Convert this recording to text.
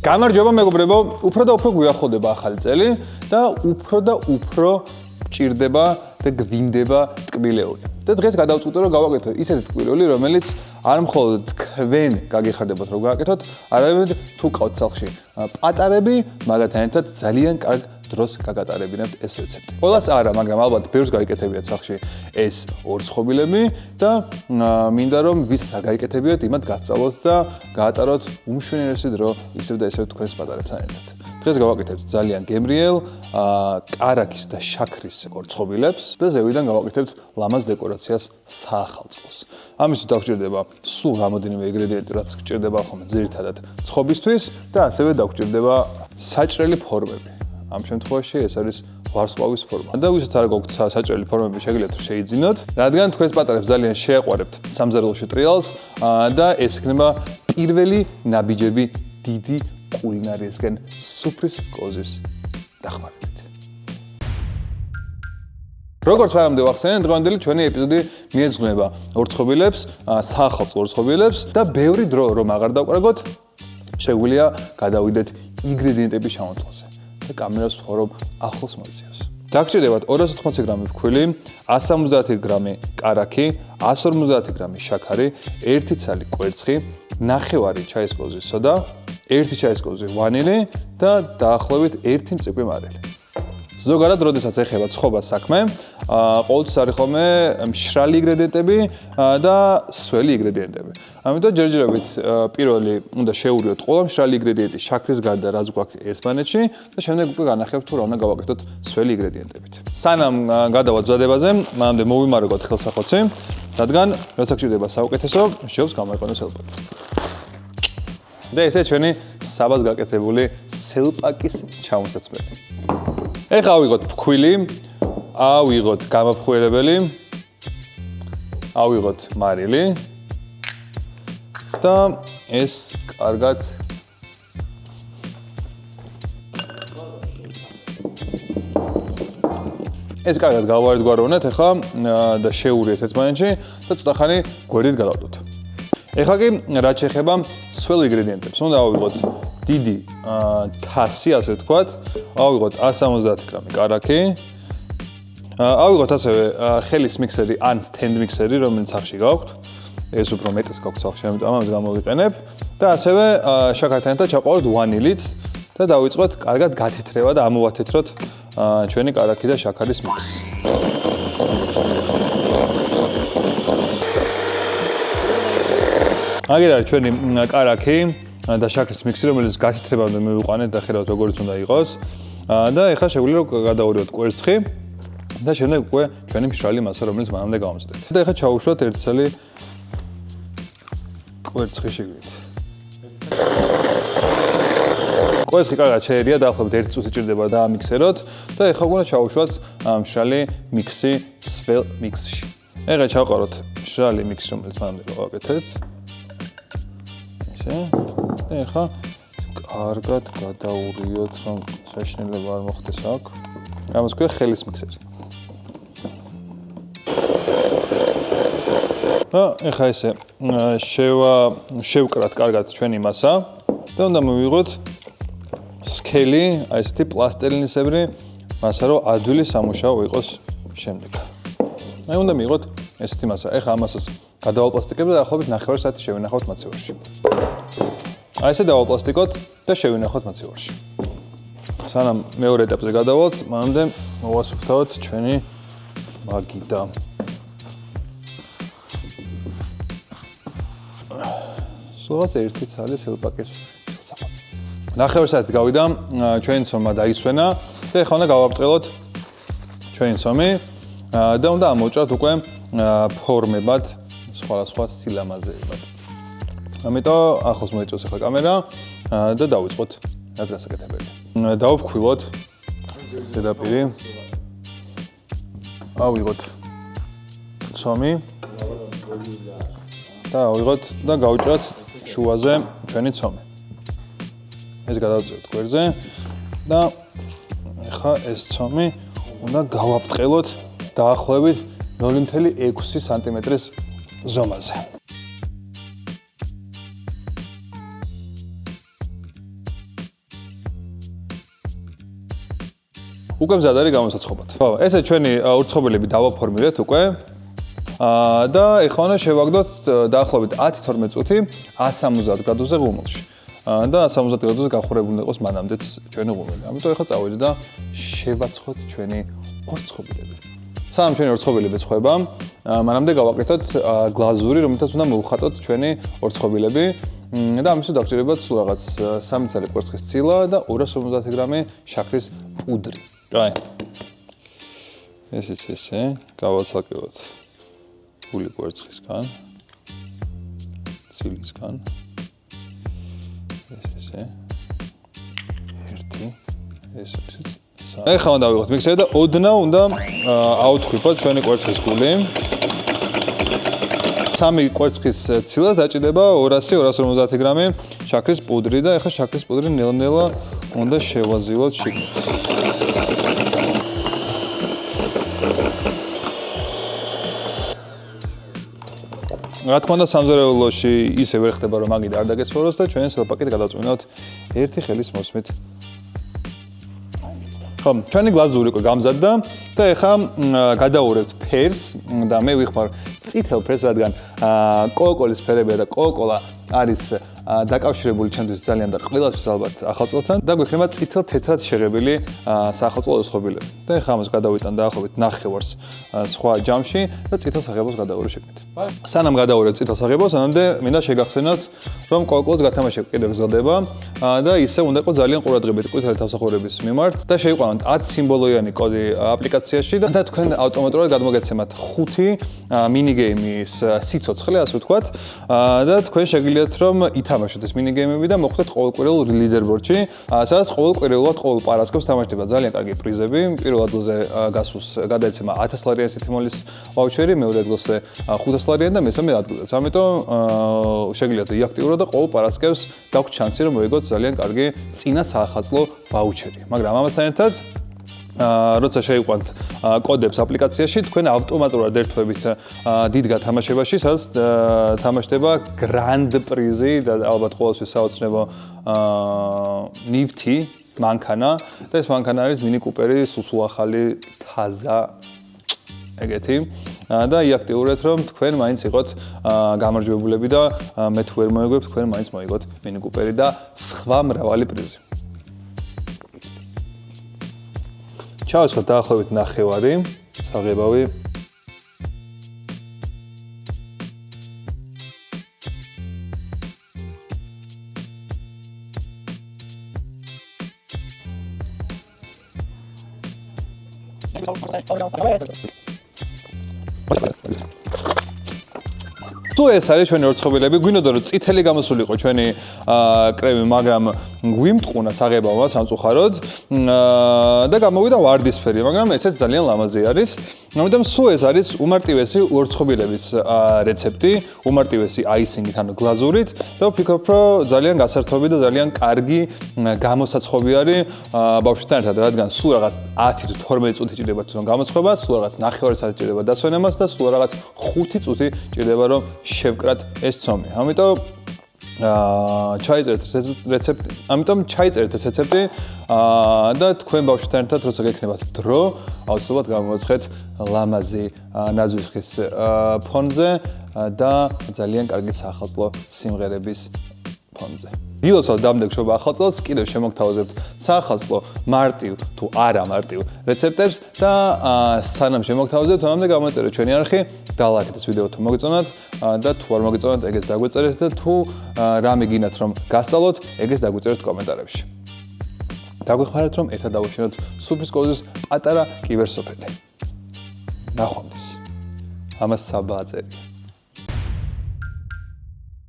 გამარჯობა მეგობრებო, უფრო და უფრო გვიახლოვდება ახალი წელი და უფრო ჭირდება და გვინდება ტკბილეული. და დღეს გადავწყვიტე რომ გავაკეთო ისეთი ტკბილეული, რომელიც არ მხოლოდ თქვენ გაგიხარდებათ რომ გააკეთოთ, არამედ თუ ყავთ სახლში პატარები, მაგათთან ერთად ძალიან კარგ დროს გაგატარებინებთ ეს რეცეპტი. ყველას არა, მაგრამ ალბათ ბევრს გაიკეთებიათ სახლში ეს ორცხობილები და მინდა რომ ვისაც არ გაიკეთებიათ, იმათ გასწავლოთ და გაატაროთ უმშვენიერესი დრო ისევ და ისევ თქვენს პატარებთან ერთად. დღეს გავაკეთებთ ძალიან გემრიელ კარაქის და შაქრის ორცხობილებს და ზევიდან გავაკეთებთ ლამაზ დეკორაციას საახალწლოს. ამისთვის დაგჭირდება სულ რამოდენიმე ინგრედიენტი, რაც გჭირდება ხოლმე ძირითადად ცხობისთვის და ასევე დაგჭირდება საჭრელი ფორმები. ამ შემთხვევაში ეს არის ვარსკვლავის ფორმა. და ვისაც არ გაქვთ საჭრელი ფორმები, შეგიძლიათ შეიძინოთ, რადგან თქვენს პატარებს ძალიან შეაყვარებთ სამზარეულოში ტრიალს და ეს იქნება პირველი ნაბიჯები დიდი კულინარიისგან სუფრის კოზის დახმარებით. როგორც ვარამდე ვახსენე, დღევანდელი ჩვენი ეპიზოდი მიეძღვნება ორცხობილებს, საახალწლო ორცხობილებს და ბევრი დრო რომ აღარ დავკარგოთ, შეგვიძლია გადავიდეთ ინგრედიენტების ჩამოთვლაზე. და კამერას ვთხოვ რომ ახლოს მოიწიოს. დაგჭირდებათ 280 გრამი ფქვილი, 170 გრამი კარაქი, 150 გრამი შაქარი, 1 ცალი კვერცხი, 9 ჩაის კოზის სოდა, 1 ჩაის კოზი ვანილი და დაახლოებით 1 მწვიგვი მარილი. ზოგადად, როდესაც ეხება ცხობას საქმე, ყოველთვის არის ხოლმე მშრალი ინგრედიენტები და სველი ინგრედიენტები. ამიტომ ჯერჯერობით პირველი უნდა შევურიოთ ყველა მშრალი ინგრედიენტი შაქრის გარდა, რაც გვაქვს ერთმანეთში და შემდეგ უკვე განახებთ თუ რა უნდა გავაკეთოთ სველი ინგრედიენტებით. სანამ გადავალთ მზადებაზე, მანამდე მოვიმარაგოთ ხელსახოცი, რადგან როცა გჭირდება საუკეთესო, შეობს გამოიყენოს ელპაკი. და ესე ჩვენი საბას გაკეთებული სელპაკის ჩამოსაცმელი. ეხლა ავიღოთ ფქვილი, ავიღოთ გამაფხვიერებელი, ავიღოთ მარილი და ეს კარგად გავარდგვაროვნეთ ეხლა და შევურიეთ ერთმანეთში და ცოტა ხანი გვერდით გადავდოთ. ეხლა კი რაც შეეხება სველ ინგრედიენტებს, უნდა ავიღოთ დიდი თასი, ასე ვთქვათ, ავიღოთ 170 გრამი კარაქი, ავიღოთ ასევე ხელის მიქსერი ან stand მიქსერი, რომელიც სახში გაქვთ, ეს უფრო მეტის გაქვთ სახში, ამიტომ ამას გამოვიყენებ და ასევე შაქართან ერთად ჩავყავთ ვანილიც და დავიწყოთ კარგად გათეთრება და ამოვათეთროთ ჩვენი კარაქი და შაქარის მიქსი. აგერ არის ჩვენი კარაქი და შაქრის მიქსი, რომელიც გათეთრებამდე მივიყვანეთ და ხედავთ როგორიც უნდა იყოს. და ეხლა შეგვიძლია რომ გადავურიოთ კვერცხი და შემდეგ უკვე ჩვენი მშრალი მასა, რომელიც მანამდე გავამზადებთ. და ეხლა ჩავუშვათ 1 ცალი კვერცხი შიგნით. კვერცხი კარგად შეერია, დაახლოებით 1 წუთი ჭირდება დაამიქსეროთ და ეხლა უნდა ჩავუშვათ მშრალი მიქსი სველ მიქსში. ეხლა ჩავყაროთ მშრალი მიქსი, რომელიც მანამდე გავაკეთეთ. და ეხლა კარგად გადაურიოთ, რომ საშინელება არ მოხდეს აქ. ამას ქვია ხელის მიქსერი. და ეხლა ესე შევკრათ კარგად ჩვენი მასა და უნდა მივიღოთ სქელი, აი ესეთი პლასტელინისებრი მასა, რომ ადვილი სამუშაო იყოს შემდეგ. აი უნდა მივიღოთ ესეთი მასა. ეხლა ამასას გადავალპლასტიკებ და დაახლოებით 9 საათი შევინახავთ მაცივარში. აი ესე დავაპლასტიკოთ და შევინახოთ მაცივარში. სანამ მეორე ეტაპზე გადავალთ, მანამდე მოვასუფთავოთ ჩვენი მაგიდა. სულაც 1 ცალი სელპაკის ხელსახოცი. 9 საათი გავიდა, ჩვენი ცომა დაისვენა და ეხლა უნდა გავაბრტყელოთ ჩვენი ცომი და უნდა ამოვჭრათ უკვე ფორმებად, სხვადასხვა სილამაზეებად. ამიტომ ახლოს მოიწევს ახლა კამერა და დავიწყოთ რაც გასაკეთებელი. დავფქვილოთ ზედაპირი. ავიღოთ ცომი და ავიღოთ და გავუჭრათ შუაზე ჩვენი ცომი. ეს გადავწევთ გვერდზე და ახლა ეს ცომი უნდა გავაბრტყელოთ დაახლოებით 0.6 სანტიმეტრის ზომაზე. უკვე მზად არის გამოსაცხობად. ხო, ესე ჩვენი ურცხობილები დავაფორმირეთ უკვე. და ეხლა უნდა შევაგდოთ დაახლოებით 10-12 წუთი 170 გრადუსზე ღუმელში. და 170 გრადუსზე გახურებული უნდა იყოს მანამდეც ჩვენი ღუმელი. ამიტომ ეხლა წავიდეთ და შევაცხოთ ჩვენი ურცხობილები. სამ ჩვენი ურცხობილები ცხება, მანამდე გავაკეთოთ გლაზური, რომელთაც უნდა მოვხატოთ ჩვენი ურცხობილები. და ამისთვის დაგჭირებათ სულ რაღაც 3 წელი კვერცხის ცილა და 250 გრამი შაქრის პუდრი. აი. ესეც ესე, გავაცალკევოთ. გული კვერცხისგან, ცილისგან. ესე. ერთი, ესეც. ეხლა უნდა დავიღოთ მიქსერი და ოდნავ უნდა აუთქვიფოთ ჩვენი კვერცხის გული. 3 კვერცხის ცილას დაჭირდება 200-250 გრამი შაქრის პუდრი და ეხლა შაქრის პუდრი ნელ-ნელა უნდა შევაზილოთ შიგნით. რა თქმა უნდა სამზარეულოში ისე ვერ ხდება რომ მაგით არ დაგეცხოვროს და ჩვენ სელპაკით გადავწვინოთ ერთი ხელის მოსმით. ხო, ჩვენი გლაზური უკვე გამზადდა და ეხლა გადავურევთ ფერს და მე ვიხმარ წითელ ფერს, რადგან კოკაკოლის ფერებია და კოკაკოლა არის დაკავშირებული ჩემთვის ძალიან და ყველასთვის ალბათ ახალწელთან და გვექნება წითელ თეთრად შეღებილი საახალწლო ურცხობილები. და ეხლა ამას გადავიტან დაახლოებით ნახევარს სხვა ჯამში და წითელ საღებავს გადავურევ შეკეთ. სანამ გადავურევ წითელ საღებავს, ანამდე მინდა შეგახსენოთ, რომ კოკაკოლის გათამაშება კიდევ გრძელდება და ისე უნდა იყოს ძალიან ყურადღებით ყვითელი თავსახურების მიმართ და შეიყვანოთ 10 სიმბოლოიანი კოდი აპლიკაციაში და თქვენ ავტომატურად გადმოგეცემათ 5 მინიგეიმის სიცოცხლე, ასე ვთქვათ, და თქვენ შეგიძლიათ რომ ითამაშოთ ეს მინიგეიმები და მოხვდეთ ყოველკვირეულ ლიდერბორდში, სადაც ყოველკვირეულად ყოველ პარასკევს თამაშდება ძალიან კარგი პრიზები. პირველ ადგილზე გასულს გადაეცემა 1000 ლარიანი სითიმოლის ვაუჩერი, მეორე ადგილზე 500 ლარიანი და მესამე ადგილზეც. ამიტომ შეგიძლიათ იაქტიუროთ და ყოველ პარასკევს გაქვთ შანსი რომ მოიგოთ ძალიან კარგი წინა საახალწლო ვაუჩერი. მაგრამ ამასთან ერთად როცა შეიყვანთ კოდებს აპლიკაციაში, თქვენ ავტომატურად ერთვებით დიდ გათამაშებაში, სადაც თამაშდება გრანდ პრიზი და ალბათ ყოველთვის საოცნებო ნივთი, მანქანა და ეს მანქანა არის მინი კუპერი, სულ ახალი, თაზა ეგეთი და იაქტიურეთ რომ თქვენ მაინც იყოთ გამარჯვებულები და მე თუ ვერ მოეგვებთ, თქვენ მაინც მოიგოთ მინი კუპერი და სხვა მრავალი პრიზი. ჩავასხოთ დაახლოებით ნახევარი საღებავი. თუ ეს არის ჩვენი ურცხობილები, გვინდოდა რომ წითელი გამოსულიყო ჩვენი კრემი, მაგრამ გვიმტყუნა საღებავა სამწუხაროდ და გამოვიდა ვარდისფერი, მაგრამ ესეც ძალიან ლამაზი არის. ამიტომ სულ ეს არის უმარტივესი ურცხობილების რეცეპტი, უმარტივესი აისინგით, ანუ გლაზურით და ვფიქრობ, რომ ძალიან გასართობი და ძალიან კარგი გამოსაცხობი არის ბავშვთან ერთად, რადგან სულ რაღაც 10 თუ 12 წუთი ჭირდება თვითონ გამოცხობა, სულ რაღაც ნახევარი საათი ჭირდება დასვენებას და სულ რაღაც 5 წუთი ჭირდება რომ შევკრათ ეს ცომი. ამიტომ ჩაიწერეთ ეს რეცეპტი და თქვენ ბავშვთან ერთად როცა გექნებათ დრო, აუცილებლად გამოვაცხეთ ლამაზი ნაძვის ხის ფონზე და ძალიან კარგი საახალწლო სიმღერების ფონზე. დილოსავ დამდეგ შობა ახალ წელს, კიდევ შემოგთავაზებთ საახალწლო მარტივ თუ არა მარტივ რეცეპტებს და სანამ შემოგთავაზებთ, ამამდე გამოიწერეთ ჩვენი არხი, დალაიქეთ ეს ვიდეო თუ მოგეწონათ და თუ არ მოგეწონათ, ეგეც დაგვეწერეთ და თუ რამე გინდათ რომ გასწავლოთ, ეგეც დაგვეწერეთ კომენტარებში. დაგვეხმარეთ რომ ერთად დავუშინოთ სუფრის კოზის პატარა კიბერსოფელი. ნახვამდის. ამას საბაა წერია.